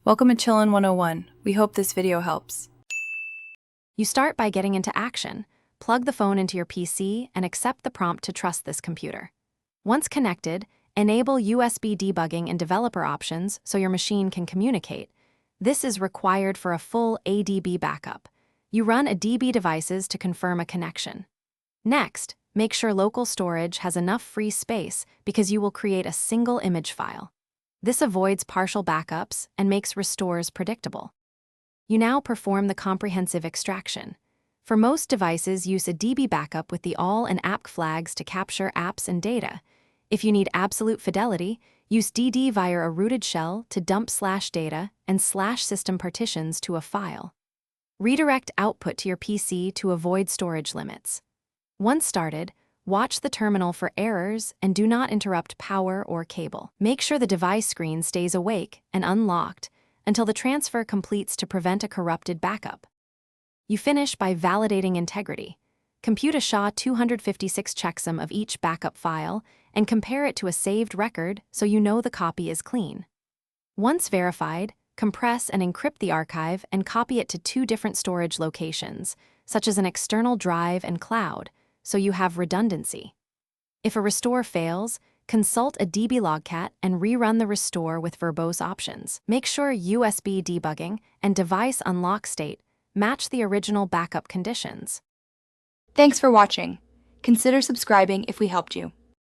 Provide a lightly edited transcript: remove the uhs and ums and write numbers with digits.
Welcome to Chillin' 101. We hope this video helps. You start by getting into action. Plug the phone into your PC and accept the prompt to trust this computer. Once connected, enable USB debugging and developer options so your machine can communicate. This is required for a full ADB backup. You run a DB devices to confirm a connection. Next, make sure local storage has enough free space because you will create a single image file. This avoids partial backups and makes restores predictable. You now perform the comprehensive extraction. For most devices, use a DB backup with the all and app flags to capture apps and data. If you need absolute fidelity, use DD via a rooted shell to dump /data and /system partitions to a file. Redirect output to your PC to avoid storage limits. Once started, watch the terminal for errors and do not interrupt power or cable. Make sure the device screen stays awake and unlocked until the transfer completes to prevent a corrupted backup. You finish by validating integrity. Compute a SHA-256 checksum of each backup file and compare it to a saved record so you know the copy is clean. Once verified, compress and encrypt the archive and copy it to 2 different storage locations, such as an external drive and cloud, so you have redundancy. If a restore fails, consult a dblogcat and rerun the restore with verbose options. Make sure USB debugging and device unlock state match the original backup conditions. Thanks for watching. Consider subscribing if we helped you.